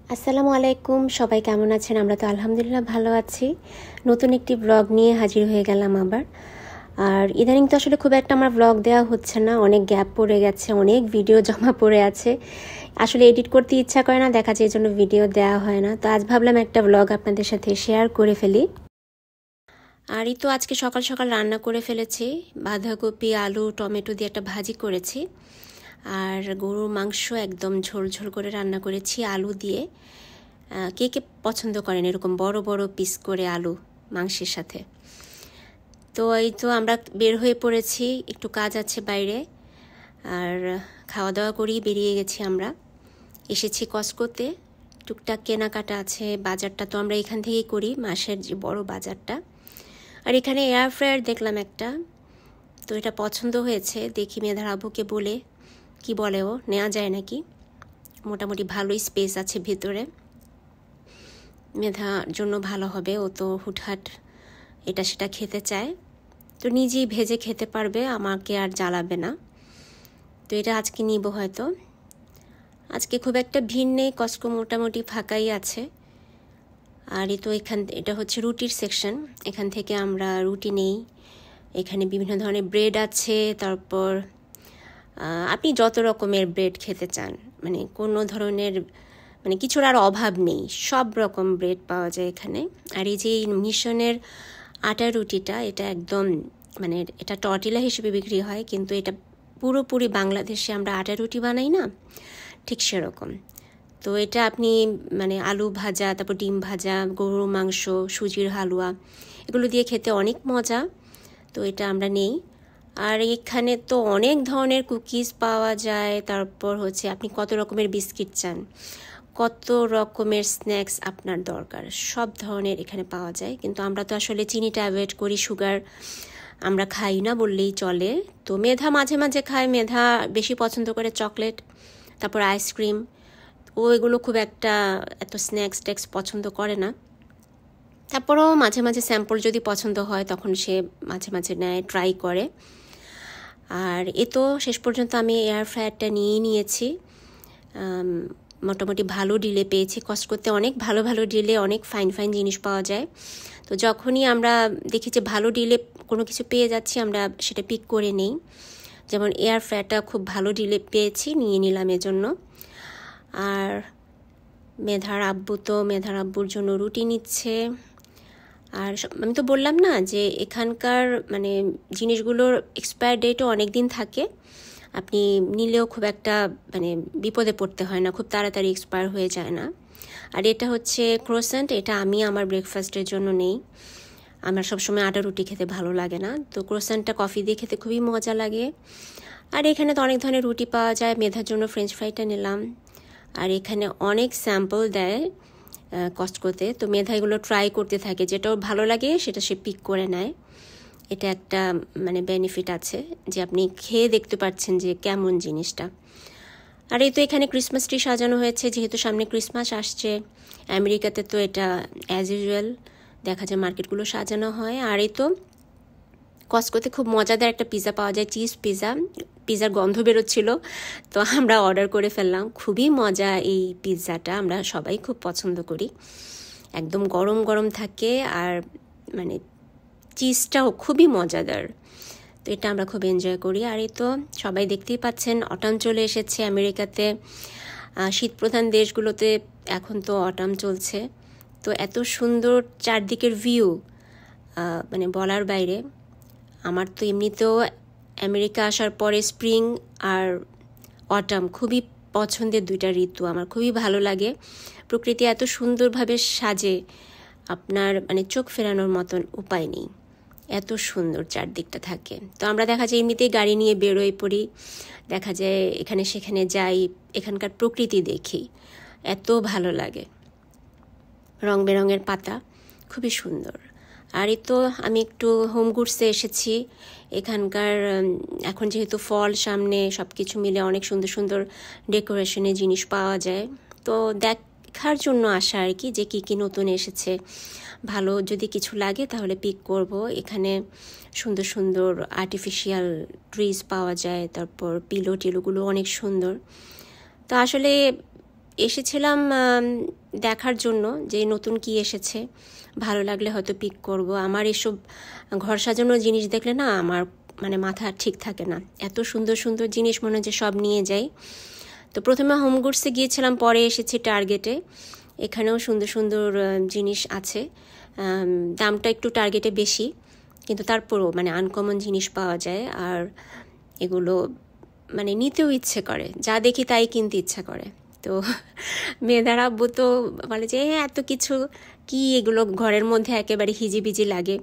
আসসালামু আলাইকুম, সবাই কেমন আছেন? আমরা তো আলহামদুলিল্লাহ ভালো আছি। নতুন একটি ব্লগ নিয়ে হাজির হয়ে গেলাম আবার। আর ইদানিং তো আসলে খুব একটা আমার ব্লগ দেওয়া হচ্ছে না, অনেক গ্যাপ পড়ে গেছে, অনেক ভিডিও জমা পড়ে আছে। আসলে এডিট করতে ইচ্ছা করে না, দেখা যায় এই জন্য ভিডিও দেওয়া হয় না। তো আজ ভাবলাম একটা ব্লগ আপনাদের সাথে শেয়ার করে ফেলি। আর এই তো আজকে সকাল সকাল রান্না করে ফেলেছি, বাঁধাকপি আলু টমেটো দিয়ে একটা ভাজি করেছি। আর গরুর মাংস একদম ঝোল ঝোল করে রান্না করেছি আলু দিয়ে। কে কে পছন্দ করেন এরকম বড় বড় পিস করে আলু মাংসের সাথে? তো এই তো আমরা বের হয়ে পড়েছি, একটু কাজ আছে বাইরে। আর খাওয়া দাওয়া করেই বেরিয়ে গেছি আমরা। এসেছি কস্কোতে, টুকটাক কেনাকাটা আছে। বাজারটা তো আমরা এখান থেকেই করি, মাসের যে বড় বাজারটা। আর এখানে এয়ার ফ্রায়ার দেখলাম একটা, তো এটা পছন্দ হয়েছে। দেখি মেধার আব্বুকে বলে, কি বলে ও, নেওয়া যায় নাকি। মোটামুটি ভালোই স্পেস আছে ভিতরে, মেধার জন্য ভালো হবে। ও তো হুটহাট এটা সেটা খেতে চায়, তো নিজেই ভেজে খেতে পারবে, আমাকে আর জ্বালাবে না। তো এটা আজকে নিব হয়তো। আজকে খুব একটা ভিড় নেই, কস্কো মোটামুটি ফাঁকাই আছে। আর এই তো এটা হচ্ছে রুটির সেকশন, এখান থেকে আমরা রুটি নেই। এখানে বিভিন্ন ধরনের ব্রেড আছে, তারপর আপনি যত রকমের ব্রেড খেতে চান, মানে কোনো ধরনের মানে কিছুর আর অভাব নেই, সব রকম ব্রেড পাওয়া যায় এখানে। আর এই যে মিশনের আটার রুটিটা, এটা একদম মানে এটা টর্টিলা হিসেবে বিক্রি হয়, কিন্তু এটা পুরোপুরি বাংলাদেশে আমরা আটা রুটি বানাই না, ঠিক সেরকম। তো এটা আপনি মানে আলু ভাজা, তারপর ডিম ভাজা, গরুর মাংস, সুজির হালুয়া, এগুলো দিয়ে খেতে অনেক মজা। তো এটা আমরা নেই। আর এখানে তো অনেক ধরনের কুকিজ পাওয়া যায়, তারপর হচ্ছে আপনি কত রকমের বিস্কিট চান, কত রকমের স্ন্যাক্স আপনার দরকার, সব ধরনের এখানে পাওয়া যায়। কিন্তু আমরা তো আসলে চিনিটা অ্যাভয়েড করি, সুগার আমরা খাই না বললেই চলে। তো মেধা মাঝে মাঝে খায়, মেধা বেশি পছন্দ করে চকলেট, তারপর আইসক্রিম। ও এগুলো খুব একটা এত স্ন্যাক্স ট্যাক্স পছন্দ করে না। তারপরও মাঝে মাঝে স্যাম্পল যদি পছন্দ হয় তখন সে মাঝে মাঝে নেয়, ট্রাই করে। আর এ তো শেষ পর্যন্ত আমি এয়ার ফ্রায়ারটা নিয়েই নিয়েছি। মোটামুটি ভালো ডিলে পেয়েছি, কস্টকোতে অনেক ভালো ভালো ডিলে, অনেক ফাইন ফাইন জিনিস পাওয়া যায়। তো যখনই আমরা দেখি যে ভালো ডিলে কোনো কিছু পেয়ে যাচ্ছি, আমরা সেটা পিক করে নেই। যেমন এয়ার ফ্রায়ারটা খুব ভালো ডিলে পেয়েছি, নিয়ে নিলাম এজন্য। আর মেধার আব্বুর জন্য রুটি নিচ্ছে। আর আমি তো বললাম না যে এখানকার মানে জিনিসগুলোর এক্সপায়ার ডেটও অনেক দিন থাকে, আপনি নিলেও খুব একটা মানে বিপদে পড়তে হয় না, খুব তাড়াতাড়ি এক্সপায়ার হয়ে যায় না। আর এটা হচ্ছে ক্রোসেন্ট, এটা আমি আমার ব্রেকফাস্টের জন্য নেই। আমার সবসময় আটা রুটি খেতে ভালো লাগে না, তো ক্রোসেন্টটা কফি দিয়ে খেতে খুবই মজা লাগে। আর এখানে তো অনেক ধরনের রুটি পাওয়া যায়, মেধার জন্য ফ্রেঞ্চ ফ্রাইটা নিলাম। আর এখানে অনেক স্যাম্পল দেয় কস্টকোতে, তো মেধা এগুলো ট্রাই করতে থাকে, যেটা ওর ভালো লাগে সেটা সে পিক করে নেয়। এটা একটা মানে বেনিফিট আছে যে আপনি খেয়ে দেখতে পাচ্ছেন যে কেমন জিনিসটা। আর এই তো এখানে ক্রিসমাস ট্রি সাজানো হয়েছে, যেহেতু সামনে ক্রিসমাস আসছে। আমেরিকাতে তো এটা অ্যাজ ইউজুয়াল দেখা যায়, মার্কেটগুলো সাজানো হয়। আর এই তো কস্কোতে খুব মজাদার একটা পিৎজা পাওয়া যায়, চিজ পিৎজা। পিৎজার গন্ধ বেরোচ্ছিল, তো আমরা অর্ডার করে ফেললাম। খুবই মজা এই পিৎজাটা, আমরা সবাই খুব পছন্দ করি। একদম গরম গরম থাকে, আর মানে চিজটাও খুবই মজাদার, তো এটা আমরা খুব এনজয় করি। আর এই তো সবাই দেখতেই পাচ্ছেন, অটাম চলে এসেছে আমেরিকাতে। শীতপ্রধান দেশগুলোতে এখন তো অটাম চলছে। তো এত সুন্দর চারদিকের ভিউ, মানে বলার বাইরে। আমার তো এমনিতেও আমেরিকা আসার পরে স্প্রিং আর অটাম খুবই পছন্দের দুইটা ঋতু, আমার খুবই ভালো লাগে। প্রকৃতি এত সুন্দরভাবে সাজে, আপনার মানে চোখ ফেরানোর মতন উপায় নেই, এত সুন্দর চারদিকটা থাকে। তো আমরা দেখা যায় এমনিতেই গাড়ি নিয়ে বেরোয় পড়ি, দেখা যায় এখানে সেখানে যাই, এখানকার প্রকৃতি দেখি, এত ভালো লাগে। রং বেরঙের পাতা, খুবই সুন্দর। আর এই তো আমি একটু হোম গুডসে এসেছি। এখানকার এখন যেহেতু ফল সামনে, সব কিছু মিলে অনেক সুন্দর সুন্দর ডেকোরেশনের জিনিস পাওয়া যায়। তো দেখার জন্য আসা আর কি, যে কী কী নতুন এসেছে। ভালো যদি কিছু লাগে তাহলে পিক করব। এখানে সুন্দর সুন্দর আর্টিফিশিয়াল ট্রিজ পাওয়া যায়, তারপর পিলো টিলোগুলো অনেক সুন্দর। তো আসলে এসেছিলাম দেখার জন্য যে নতুন কি এসেছে, ভালো লাগলে হয়তো পিক করব। আমার এসব ঘর সাজানোর জিনিস দেখলে না আমার মানে মাথা ঠিক থাকে না, এত সুন্দর সুন্দর জিনিস মনে হয় যে সব নিয়ে যাই। তো প্রথমে হোম গুডসে গিয়েছিলাম, পরে এসেছি টার্গেটে। এখানেও সুন্দর সুন্দর জিনিস আছে, দামটা একটু টার্গেটে বেশি, কিন্তু তারপরও মানে আনকমন জিনিস পাওয়া যায়। আর এগুলো মানে নিতেও ইচ্ছে করে, যা দেখি তাই কিনতে ইচ্ছা করে। তো মেয়েদার আব্বু তো বলে যে এত কিছু কি, এগুলো ঘরের মধ্যে একেবারে হিজিবিজি লাগে।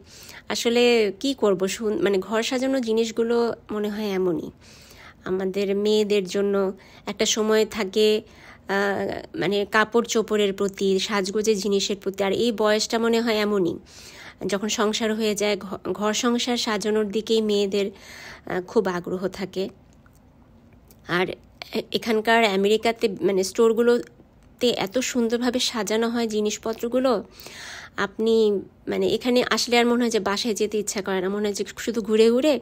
আসলে কি করব, মানে ঘর সাজানো জিনিসগুলো মনে হয় এমনই, আমাদের মেয়েদের জন্য একটা সময় থাকে মানে কাপড় চোপড়ের প্রতি, সাজগোজের জিনিসের প্রতি। আর এই বয়সটা মনে হয় এমনই, যখন সংসার হয়ে যায় ঘর সংসার সাজানোর দিকেই মেয়েদের খুব আগ্রহ থাকে। আর এখানকার আমেরিকাতে মানে স্টোরগুলোতে এত সুন্দরভাবে সাজানো হয় জিনিসপত্রগুলো, আপনি মানে এখানে আসলে আর মনে হয় যে বাসায় যেতে ইচ্ছা করে না, মনে হয় যে শুধু ঘুরে ঘুরে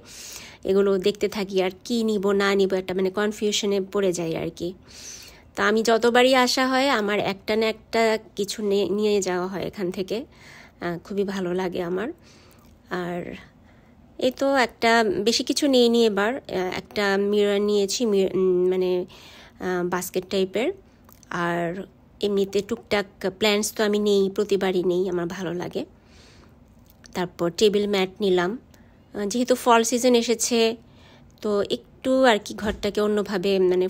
এগুলো দেখতে থাকি, আর কি নিব না নিব একটা মানে কনফিউশনে পড়ে যাই আর কি। তা আমি যতবারই আসা হয় আমার একটা না একটা কিছু নিয়ে যাওয়া হয় এখান থেকে, খুবই ভালো লাগে আমার। আর এই তো একটা বেশি কিছু নিয়ে এবার একটা মিরর নিয়েছি, মানে বাস্কেট টাইপের। আর এমনিতে টুকটাক প্ল্যান্টস তো আমি নেই, প্রতিবারই নেই, আমার ভালো লাগে। তারপর টেবিল ম্যাট নিলাম, যেহেতু ফল সিজন এসেছে তো একটু আর কি ঘরটাকে অন্যভাবে মানে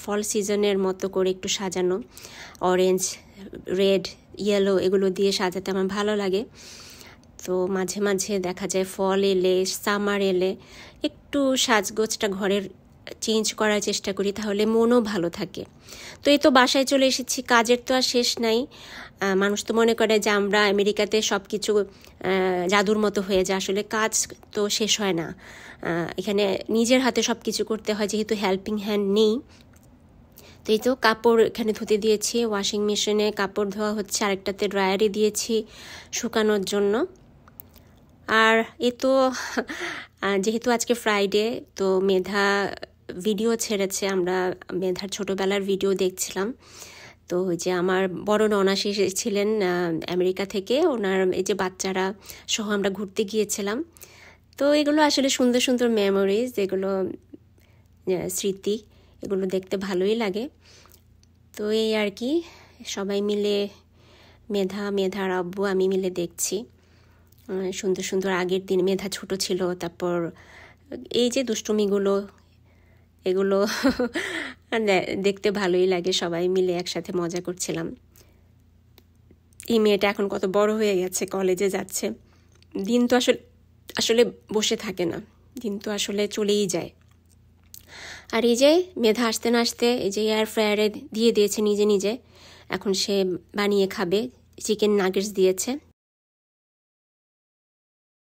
ফল সিজনের মতো করে একটু সাজানো, অরেঞ্জ, রেড, ইয়েলো এগুলো দিয়ে সাজাতে আমার ভালো লাগে। তো মাঝে মাঝে দেখা যায় ফল এলে, সামার এলে একটু সাজগোজটা ঘরের চেঞ্জ করার চেষ্টা করি, তাহলে মনও ভালো থাকে। তো এই তো বাসায় চলে এসেছি, কাজের তো আর শেষ নাই। মানুষ তো মনে করে যে আমরা আমেরিকাতে সব কিছু জাদুর মতো হয়ে যায়, আসলে কাজ তো শেষ হয় না। এখানে নিজের হাতে সব কিছু করতে হয়, যেহেতু হেল্পিং হ্যান্ড নেই। তো এই তো কাপড় এখানে ধুতে দিয়েছি, ওয়াশিং মেশিনে কাপড় ধোয়া হচ্ছে, আরেকটাতে ড্রায়ারে দিয়েছি শুকানোর জন্য। আর এ তো যেহেতু আজকে ফ্রাইডে, তো মেধা ভিডিও ছেড়েছে, আমরা মেধার ছোটোবেলার ভিডিও দেখছিলাম। তো ওই যে আমার বড় ননা এসেছিলেন আমেরিকা থেকে, ওনার এই যে বাচ্চারা সহ আমরা ঘুরতে গিয়েছিলাম। তো এগুলো আসলে সুন্দর সুন্দর মেমোরিজ, এগুলো স্মৃতি, এগুলো দেখতে ভালোই লাগে। তো এই আর কি, সবাই মিলে মেধার আব্বু আমি মিলে দেখছি সুন্দর সুন্দর। আগের দিন মেধা ছোট ছিল, তারপর এই যে দুষ্টুমিগুলো, এগুলো দেখতে ভালোই লাগে, সবাই মিলে একসাথে মজা করছিলাম। এই মেয়েটা এখন কত বড় হয়ে গেছে, কলেজে যাচ্ছে। দিন তো আসলে বসে থাকে না, দিন তো আসলে চলেই যায়। আর এই যে মেধা আসতে না আসতে এই যে এয়ার ফ্রায়ারে দিয়ে দিয়েছে নিজে নিজে, এখন সে বানিয়ে খাবে, চিকেন নাগেটস দিয়েছে।